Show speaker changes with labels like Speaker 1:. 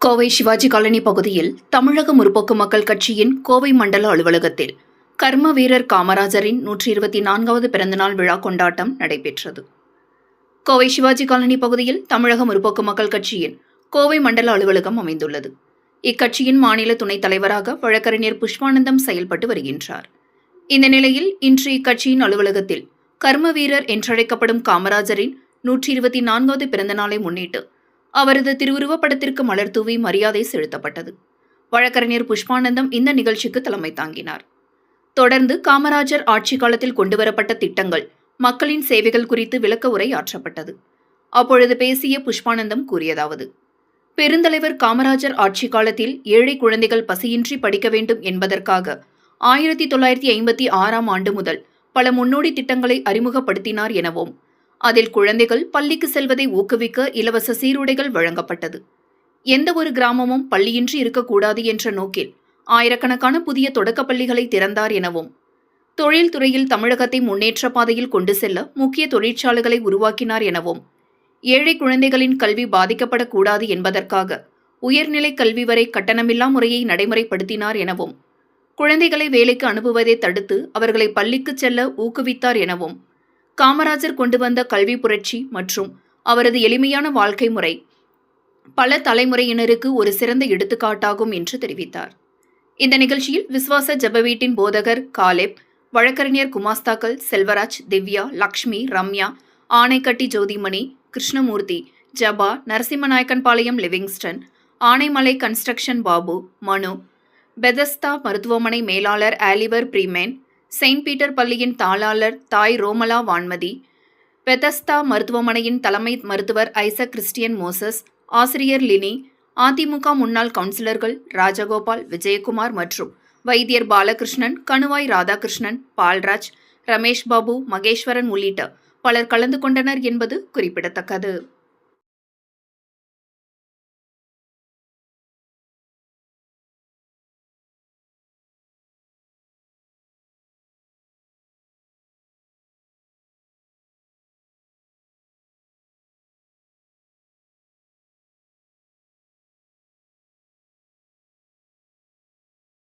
Speaker 1: Kovai Sivaji colony பகுதியில் தமிழக முற்போக்கு மக்கள் கட்சியின் கோவை மண்டல அலுவலகத்தில் கர்ம வீரர் காமராஜரின் 124வது பிறந்தநாள் விழா கொண்டாட்டம் நடைபெற்றது. கோவை சிவாஜி காலனி பகுதியில் தமிழக முற்போக்கு மக்கள் கட்சியின் கோவை மண்டல அலுவலகம் அமைந்துள்ளது. இக்கட்சியின் மாநில துணைத் தலைவராக வழக்கறிஞர் புஷ்பானந்தம் செயல்பட்டு வருகின்றார். இந்த நிலையில் இன்று இக்கட்சியின் அலுவலகத்தில் கர்ம வீரர் என்றழைக்கப்படும் காமராஜரின் 124வது பிறந்தநாளை முன்னிட்டு அவரது திருவுருவப் படத்திற்கு மலர் தூவி மரியாதை செலுத்தப்பட்டது. வழக்கறிஞர் புஷ்பானந்தம் இந்த நிகழ்ச்சிக்கு தலைமை தாங்கினார். தொடர்ந்து காமராஜர் ஆட்சி காலத்தில் கொண்டுவரப்பட்ட திட்டங்கள், மக்களின் சேவைகள் குறித்து விளக்க உரை ஆற்றப்பட்டது. அப்பொழுது பேசிய புஷ்பானந்தம் கூறியதாவது: பெருந்தலைவர் காமராஜர் ஆட்சி காலத்தில் ஏழை குழந்தைகள் பசியின்றி படிக்க வேண்டும் என்பதற்காக 1956ஆம் ஆண்டு முதல் பல முன்னோடி திட்டங்களை அறிமுகப்படுத்தினார் எனவும், அதில் குழந்தைகள் பள்ளிக்கு செல்வதை ஊக்குவிக்க இலவச சீருடைகள் வழங்கப்பட்டது. எந்த ஒரு கிராமமும் பள்ளியின்றி இருக்கக்கூடாது என்ற நோக்கில் ஆயிரக்கணக்கான புதிய தொடக்கப் பள்ளிகளை திறந்தார் எனவும், தொழில்துறையில் தமிழகத்தை முன்னேற்ற பாதையில் கொண்டு செல்ல முக்கிய தொழிற்சாலைகளை உருவாக்கினார் எனவும், ஏழை குழந்தைகளின் கல்வி பாதிக்கப்படக்கூடாது என்பதற்காக உயர்நிலை கல்வி வரை கட்டணமில்லா முறையை நடைமுறைப்படுத்தினார் எனவும், குழந்தைகளை வேலைக்கு அனுப்புவதை தடுத்து அவர்களை பள்ளிக்கு செல்ல ஊக்குவித்தார் எனவும், காமராஜர் கொண்டு வந்த கல்வி புரட்சி மற்றும் அவரது எளிமையான வாழ்க்கை முறை பல தலைமுறையினருக்கு ஒரு சிறந்த எடுத்துக்காட்டாகும் என்று தெரிவித்தார். இந்த நிகழ்ச்சியில் விஸ்வாச ஜெப வீட்டின் போதகர் காலேப், வழக்கறிஞர் குமாஸ்தாக்கள் செல்வராஜ், திவ்யா, லக்ஷ்மி, ரம்யா, ஆனைக்கட்டி ஜோதிமணி, கிருஷ்ணமூர்த்தி, ஜபா, நரசிம்மநாயக்கன்பாளையம் லிவிங்ஸ்டன், ஆனைமலை கன்ஸ்ட்ரக்ஷன் பாபு, மனு, பெதஸ்தா மருத்துவமனை மேலாளர் ஆலிவர் பிரீமேன், செயின்ட் பீட்டர் பள்ளியின் தாளாளர் தாய் ரோமலா வான்மதி, பெதஸ்தா மருத்துவமனையின் தலைமை மருத்துவர் ஐசக் கிறிஸ்டியன் மோசஸ், ஆசிரியர் லினி, அதிமுக முன்னாள் கவுன்சிலர்கள் ராஜகோபால், விஜயகுமார் மற்றும் வைத்தியர் பாலகிருஷ்ணன், கணுவாய் ராதாகிருஷ்ணன், பால்ராஜ், ரமேஷ் பாபு, மகேஸ்வரன் உள்ளிட்ட பலர் கலந்து கொண்டனர் என்பது குறிப்பிடத்தக்கது.